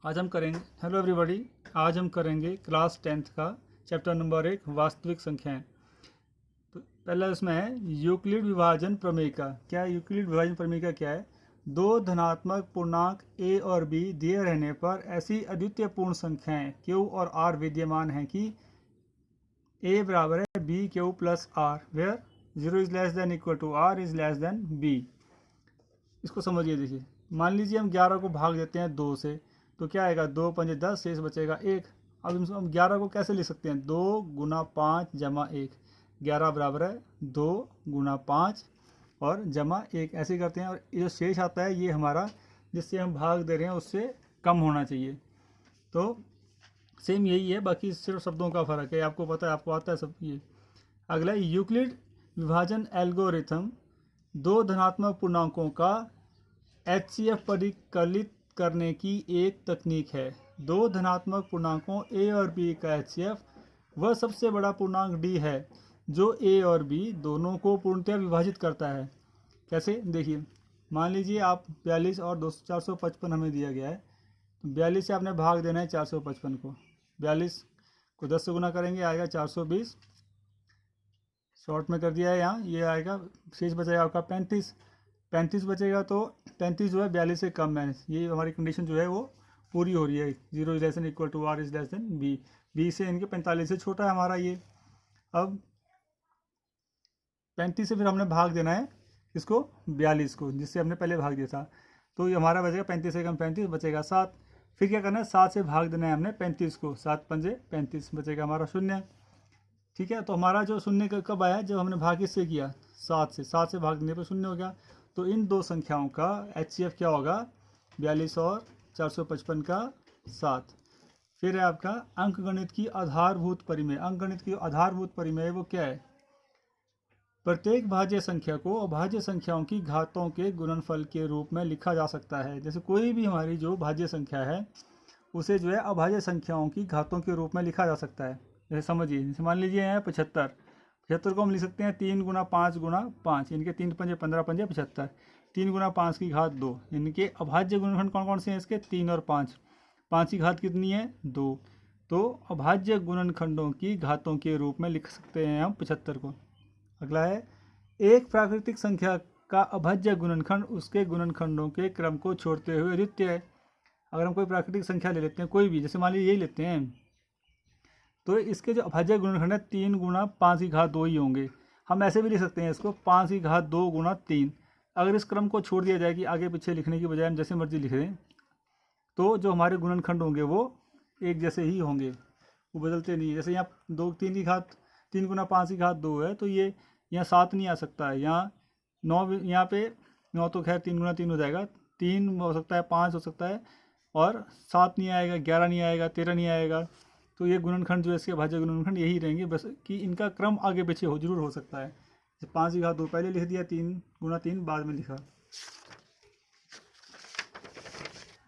आज हम करेंगे हेलो एवरीबॉडी। आज हम करेंगे क्लास 10th का चैप्टर नंबर 1 वास्तविक संख्याएं। तो पहला इसमें है यूक्लिड विभाजन प्रमेय का। क्या है यूक्लिड विभाजन प्रमेय का? क्या है, दो धनात्मक पूर्णांक a और b दिए रहने पर ऐसी अद्वितीय पूर्ण संख्याएं q और r विद्यमान हैं कि a बराबर है b q plus r where 0 is less than equal to r is less than b। इसको समझिए। देखिए, मान लीजिए हम 11 को भाग देते हैं 2 से, तो क्या आएगा, 2 पंजे 10, शेष बचेगा 1। अब हम 11 को कैसे लिख सकते हैं, 2 गुना 5 जमा 1। 11 बराबर है 2 गुना 5 और जमा 1, ऐसे करते हैं। और ये जो शेष आता है ये हमारा जिससे हम भाग दे रहे हैं उससे कम होना चाहिए। तो सेम यही है, बाकी सिर्फ शब्दों का फर्क है। आपको पता है, आपको आता है सब ये। अगला यूक्लिड विभाजन एल्गोरिथम दो धनात्मक पूर्णांकों का HCF परिकलित करने की एक तकनीक है। दो धनात्मक पूर्णांकों a और b का HCF वह सबसे बड़ा पूर्णांक d है जो a और b दोनों को पूर्णतः विभाजित करता है। कैसे? देखिए, मान लीजिए आप 42 और 455 हमें दिया गया है, तो 42 से आपने भाग देना है 455 को। 42 को 10 से गुना करेंगे, आएगा 420। शॉर्ट में कर दिया है यहाँ, ये आएगा, शेष बचेगा आपका 35। 35 बचेगा, तो 35 जो है 42 से कम है। ये हमारी कंडीशन जो है वो पूरी हो रही है। 0 is less than equal to r is less than b। b से इनके 45 से छोटा है हमारा ये। अब 35 से फिर हमने भाग देना है इसको 42 को, जिससे हमने पहले भाग दिया था। तो ये हमारा बचेगा 35 से कम 35, बचेगा 7। फिर क्या करना है, 7 से भाग देना है हमने 35 को। 7 पंजे 35, बचेगा हमारा 0। ठीक है, तो हमारा जो शून्य कब आया, जब हमने भाग इससे किया 7 से। 7 से भाग देने पर 0 हो गया। तो इन दो संख्याओं का HCF क्या होगा, 42 और 455 का 7। फिर है आपका अंकगणित की आधारभूत परिमेय। अंकगणित की आधारभूत परिमेय वो क्या है, प्रत्येक भाज्य संख्या को अभाज्य संख्याओं की घातों के गुणनफल के रूप में लिखा जा सकता है। जैसे कोई भी हमारी जो भाज्य संख्या है उसे जो है अभाज्य संख्याओं की घातों के रूप में लिखा जा सकता है। जैसे समझिए, जैसे मान लीजिए है 75। 75 को हम लिख सकते हैं 3 गुना 5 गुना 5, इनके 3 पंजे 15 पंजे 75। 3 गुना 5 की घात 2। इनके अभाज्य गुणनखंड कौन कौन से हैं इसके, 3 और 5। 5 की घात कितनी है, 2। तो अभाज्य गुणनखंडों की घातों के रूप में लिख सकते हैं हम 75 को। अगला है, एक प्राकृतिक संख्या का अभाज्य गुणनखंड उसके गुणनखंडों के क्रम को छोड़ते हुए अद्वितीय है। अगर हम कोई प्राकृतिक संख्या ले लेते हैं कोई भी, जैसे मान लीजिए यही लेते हैं, तो इसके जो अभाज्य गुणनखंड है 3 गुना 5 की घात 2 ही होंगे। हम ऐसे भी लिख सकते हैं इसको 5 की घात 2 गुना 3। अगर इस क्रम को छोड़ दिया जाए कि आगे पीछे लिखने की बजाय हम जैसे मर्जी लिख दें, तो जो हमारे गुणनखंड होंगे वो एक जैसे ही होंगे, वो बदलते नहीं। जैसे यहाँ 3 की घात 3 गुना 5 की घात 2 है, तो ये यहाँ 7 नहीं आ सकता है। यहाँ 9, यहाँ पे 9 तो खैर 3 गुना 3 हो जाएगा, 3 हो सकता है, 5 हो सकता है, और 7 नहीं आएगा, 11 नहीं आएगा, 13 नहीं आएगा। तो ये गुणनखंड जो है इसके भाज्य गुणनखंड यही रहेंगे, बस कि इनका क्रम आगे पीछे हो जरूर हो सकता है। 5 की घात 2 पहले लिख दिया, 3 गुना 3 बाद में लिखा।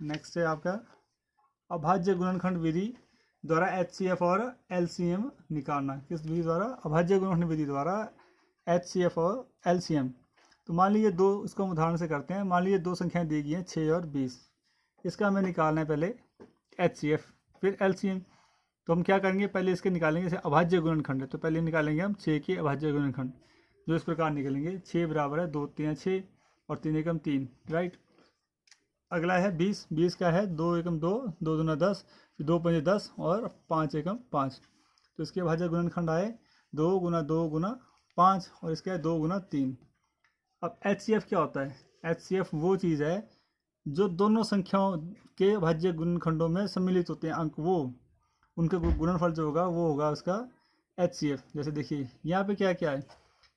नेक्स्ट है आपका अभाज्य गुणनखंड विधि द्वारा HCF और LCM निकालना। किस विधि द्वारा, अभाज्य गुणनखंड विधि द्वारा HCF और LCM। तो मान लीजिए दो, इसको हम उदाहरण से करते हैं। मान लीजिए दो संख्याएं दी गई हैं 6 और 20। इसका हमें निकालना है पहले HCF फिर LCM। तो हम क्या करेंगे, पहले इसके निकालेंगे। जैसे अभाज्य गुणनखंड है तो पहले निकालेंगे हम 6 के अभाज्य गुणनखंड, जो इस प्रकार निकलेंगे। 6 बराबर है 2 3 6 और 3 एकम 3, राइट। अगला है 20। 20 का है 2 एकम 2, 2 दूना 10, फिर 2 पंजे 10 और 5 एकम 5। तो इसके अभाज्य गुणनखंड आए 2 गुना 2 गुना 5 और इसके है 2 गुना 3। अब HCF क्या होता है, HCF वो चीज़ है जो दोनों संख्याओं के भाज्य गुणनखंडों में सम्मिलित होते हैं अंक, वो उनका गुणनफल जो होगा वो होगा उसका HCF। जैसे देखिए यहाँ पे क्या क्या है,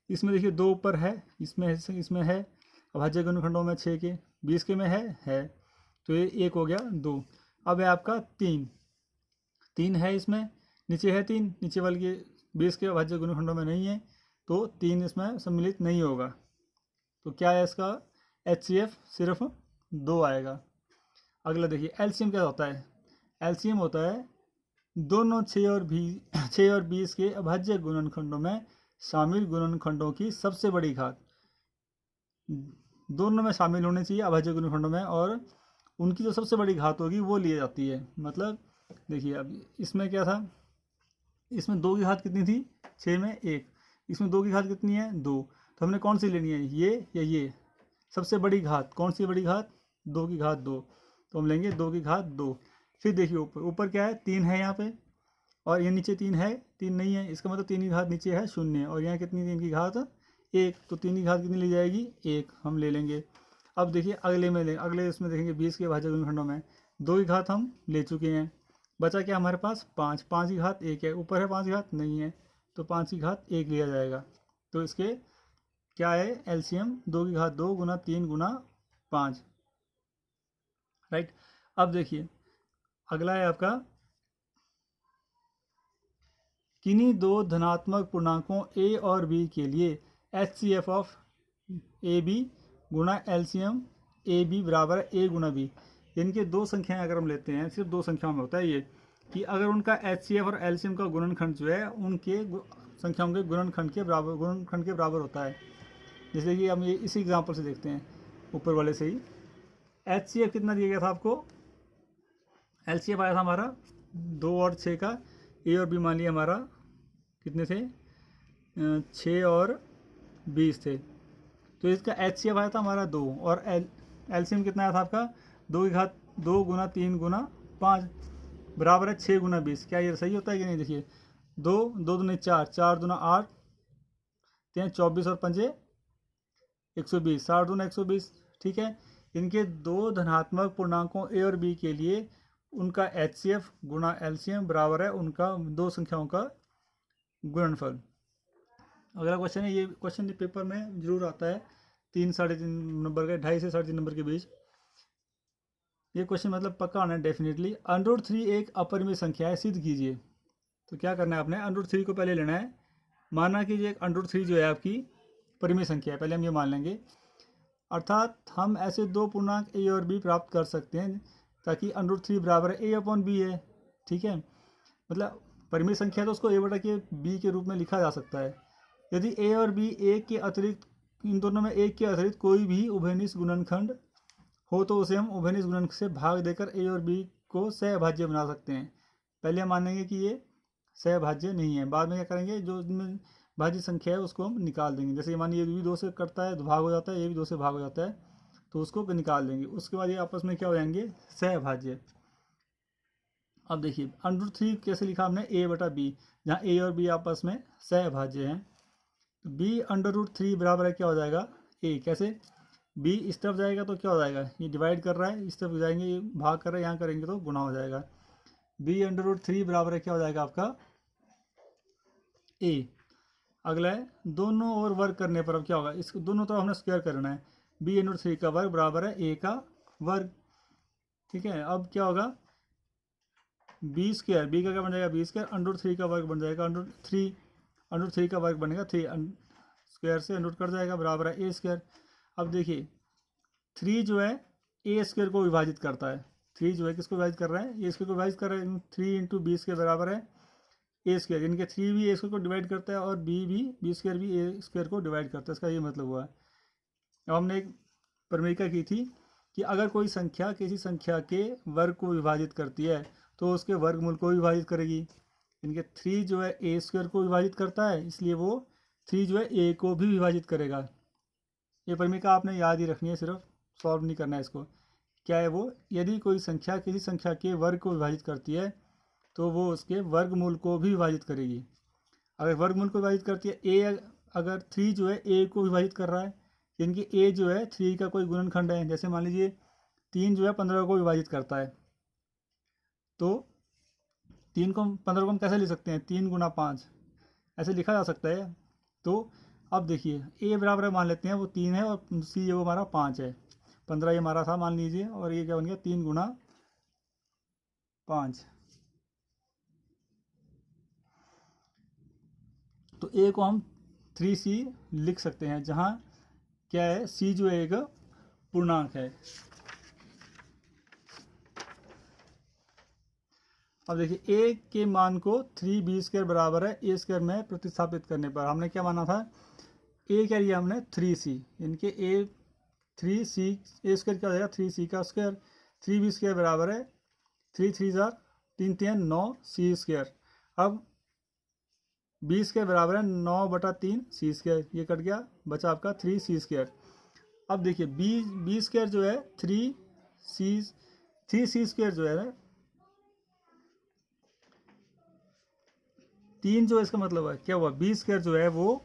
इसमें देखिए 2 ऊपर है, इसमें है अभाज्य गुणनखंडों में 6 के, 20 के में है, तो ये 1 हो गया 2। अब है आपका 3 है, इसमें नीचे है 3, नीचे वाले के 20 के अभाज्य गुणनखंडों में नहीं है, तो 3 इसमें सम्मिलित नहीं होगा। तो क्या है इसका HCF, सिर्फ 2 आएगा। अगला देखिए LCM क्या होता है, LCM होता है दोनों 6 और 20 के अभाज्य गुणनखंडों में शामिल गुणनखंडों की सबसे बड़ी घात। दोनों में शामिल होने चाहिए अभाज्य गुणनखंडों में, और उनकी जो सबसे बड़ी घात होगी वो ली जाती है। मतलब देखिए अब इसमें क्या था, इसमें 2 की घात कितनी थी, 6 में 1, इसमें 2 की घात कितनी है, 2। तो हमने कौन सी लेनी है, ये या ये, सबसे बड़ी घात कौन सी बड़ी घात, 2 की घात 2। तो हम लेंगे 2 की घात 2। फिर देखिए ऊपर, ऊपर क्या है, 3 है यहाँ पे, और ये नीचे 3 है, 3 नहीं है, इसका मतलब 3 की घात नीचे है 0, और यहाँ कितनी 3 की घात 1, तो 3 की घात कितनी ली जाएगी, 1, हम ले लेंगे। अब देखिए अगले में अगले इसमें देखेंगे 20 के भाज्य गुणनखंडों में 2 की घात हम ले चुके हैं, बचा क्या हमारे पास 5, 5 की घात 1 है, ऊपर है 5 की घात नहीं है, तो 5 की घात 1 लिया जाएगा। तो इसके क्या है एलसीएम, 2 की घात 2 गुना 3 गुना 5, राइट। अब देखिए अगला है आपका, किन्हीं दो धनात्मक पूर्णांकों a और b के लिए HCF ऑफ ए बी गुना एलसीएम ए बी बराबर है a गुना b। इनके दो संख्याएं अगर हम लेते हैं, सिर्फ दो संख्याओं में होता है ये, कि अगर उनका HCF और एलसीएम का गुणनखंड जो है उनके संख्याओं के गुणनखंड के बराबर होता है। जैसे कि हम ये इसी एग्जांपल से देखते हैं, ऊपर वाले से ही HCF कितना दिया गया था आपको, LCF आया था हमारा 2 और 6 का, A और B मान लिया हमारा कितने थे, 6 और 20 थे। तो इसका HCF आया था हमारा 2, और LCM कितना आया था आपका, 2 की घात 2 गुना 3 गुना 5 बराबर है 6 गुना 20। क्या ये सही होता है कि नहीं, देखिए 2 2 दूनी 4, 4 दूना 8, 24 और 5 120, 60 दूना 120, ठीक है। इनके दो धनात्मक पूर्णांकों a और b के लिए उनका HCF गुना LCM बराबर है उनका दो संख्याओं का गुणनफल। अगला क्वेश्चन है, ये क्वेश्चन पेपर में जरूर आता है 3 साढ़े 3 नंबर का, 2.5 से 3.5 नंबर के बीच। ये क्वेश्चन मतलब पक्का आना है डेफिनेटली। √3 एक अपरिमेय संख्या है, सिद्ध कीजिए। तो क्या करना है आपने, √3 को पहले लेना है, माना कि ये √3 जो है आपकी परिमेय संख्या है, पहले हम ये मान लेंगे। अर्थात हम ऐसे दो पूर्णांक a और b प्राप्त कर सकते हैं ताकि √3 बराबर है a/b है, ठीक है। मतलब परिमेय संख्या तो उसको a/b के रूप में लिखा जा सकता है। यदि a और b एक के अतिरिक्त, इन दोनों में एक के अतिरिक्त कोई भी उभयनिष्ठ गुणनखंड हो तो उसे हम उभयनिष्ठ गुणनखंड से भाग देकर a और b को सहभाज्य बना सकते हैं। पहले हम मानेंगे कि ये सहभाज्य नहीं है, बाद में क्या करेंगे, जो इसमें भाज्य संख्या है उसको हम निकाल देंगे। जैसे मानिए ये भी 2 से कटता है, भाग हो जाता है, ये भी 2 से भाग हो जाता है, तो उसको निकाल देंगे। उसके बाद ये आपस में क्या हो जाएंगे, सहभाज्य। अब देखिए √3 कैसे लिखा हमने, a/b, जहाँ a और b आपस में सहभाज्य हैं। तो b√3 बराबर है क्या हो जाएगा, a। कैसे, b इस तरफ जाएगा तो क्या हो जाएगा, ये डिवाइड कर रहा है, इस तरफ जाएंगे ये भाग कर रहा है, यहाँ करेंगे तो गुणा हो जाएगा। b√3 बराबर है क्या हो जाएगा आपका, a। अगला है, दोनों ओर वर्ग करने पर अब क्या होगा, इसको दोनों तरफ हमने स्क्वायर करना है। b√3 का वर्ग बराबर है a का वर्ग, ठीक है। अब क्या होगा, b स्क्वायर, b का क्या बन जाएगा, b स्क्वायर, √3 का वर्ग बन जाएगा √3 का वर्ग बनेगा 3, स्क्वायर से √ कट जाएगा, बराबर है a स्क्वायर। अब देखिए 3 जो है a स्क्वायर को विभाजित करता है, 3 जो है किसको विभाजित कर रहा है, a स्क्वायर को विभाजित कर रहा है, 3 × b स्क्वायर बराबर है a स्क्वायर, यानी कि 3 भी a स्क्वायर को डिवाइड करता है और b स्क्वायर भी a स्क्वायर को डिवाइड करता है। इसका ये मतलब हुआ है। अब हमने एक प्रमेयिका की थी कि अगर कोई संख्या किसी संख्या के वर्ग को विभाजित करती है तो उसके वर्गमूल को विभाजित करेगी। इनके 3 जो है a स्क्वायर को विभाजित करता है, इसलिए वो 3 जो है a को भी विभाजित करेगा। ये प्रमेयिका आपने याद ही रखनी है, सिर्फ सॉल्व नहीं करना है इसको। क्या है वो, यदि कोई संख्या किसी संख्या के वर्ग को विभाजित करती है तो वो उसके वर्गमूल को भी विभाजित करेगी। अगर वर्गमूल को विभाजित करती है a, अगर 3 जो है a को विभाजित कर रहा है, यानी कि a जो है 3 का कोई गुणनखंड है। जैसे मान लीजिए 3 जो है 15 को विभाजित करता है, तो 3 को 15 को हम कैसे ले सकते हैं, 3 × 5 ऐसे लिखा जा सकता है। तो अब देखिए a बराबर है, मान लेते हैं वो 3 है और c वो हमारा 5 है, 15 ये हमारा था मान लीजिए, और ये क्या बन गया 3 × 5। तो a को हम 3c लिख सकते हैं, जहाँ क्या है, c जो है एक पूर्णांक है। अब देखिए a के मान को 3b² बराबर है a² में प्रतिस्थापित करने पर हमने क्या माना था, a क्या लिया हमने 3c, इनके a 3c a² क्या हो जाएगा 3c का स्क्वायर। 3b² बराबर है 3 3 जार 3 3 9 c²। अब b² बराबर है 9/3 c², ये कट गया, बचा आपका 3c²। अब देखिए b² जो है 3c² जो है 3, जो इसका मतलब है क्या हुआ, b² जो है वो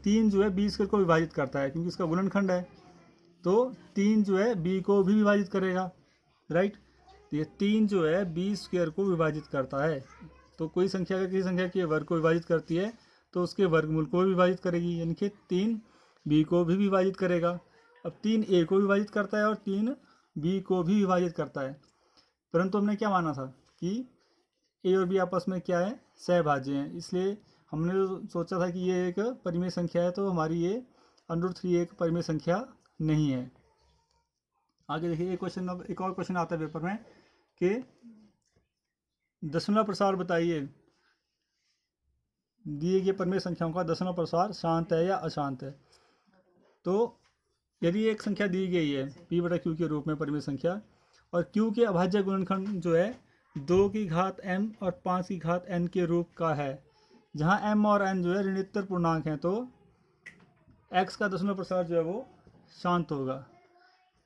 3 जो है b² को विभाजित करता है क्योंकि इसका गुणनखंड है, तो 3 जो है b को भी विभाजित करेगा, राइट। तो ये 3 जो है b² को विभाजित करता है। तो कोई संख्या अगर किसी संख्या के वर्ग को विभाजित करती है तो उसके वर्गमूल को भी विभाजित करेगी, यानी कि 3 b को भी विभाजित करेगा। अब 3 a को विभाजित करता है और 3 b को भी विभाजित करता है, परंतु हमने क्या माना था कि a और b आपस में क्या है, सहभाज्य हैं, इसलिए हमने सोचा था कि ये एक परिमेय संख्या है, तो हमारी ये √3 एक परिमेय संख्या नहीं है। आगे देखिए एक और क्वेश्चन आता है पेपर में कि दशमलव प्रसार बताइए, दिए गए परिमेय संख्याओं का दशमलव प्रसार शांत है या अशांत है। तो यदि एक संख्या दी गई है p/q के रूप में परिमेय संख्या, और q के अभाज्य गुणनखंड जो है 2 की घात m और 5 की घात n के रूप का है, जहां m और n जो है ऋणोत्तर पूर्णांक हैं, तो x का दशमलव प्रसार जो है वो शांत होगा।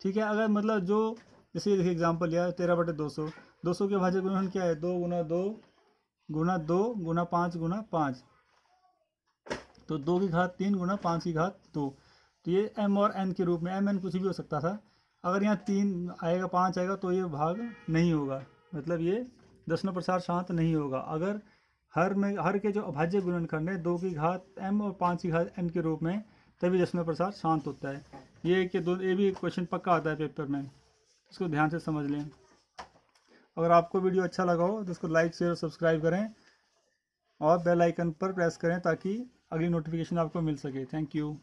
ठीक है, अगर मतलब जो जैसे देखिए एग्जाम्पल लिया 13/200, 200 के अभाज्य गुणनखंड क्या है, 2 × 2 × 2 × 5 × 5, तो 2 की घात 3 × 5 की घात 2, तो ये m और n के रूप में, m n कुछ भी हो सकता था। अगर यहाँ 3 आएगा 5 आएगा तो ये भाग नहीं होगा, मतलब ये दशमलव प्रसार शांत नहीं होगा। अगर हर के जो अभाज्य गुणनखंड है 2 की घात m और 5 की घात n के रूप में, तभी दशमलव प्रसार शांत होता है। ये भी क्वेश्चन पक्का आता है पेपर में, इसको ध्यान से समझ लें। अगर आपको वीडियो अच्छा लगा हो तो इसको लाइक शेयर और सब्सक्राइब करें और बेल आइकन पर प्रेस करें ताकि अगली नोटिफिकेशन आपको मिल सके। Thank you.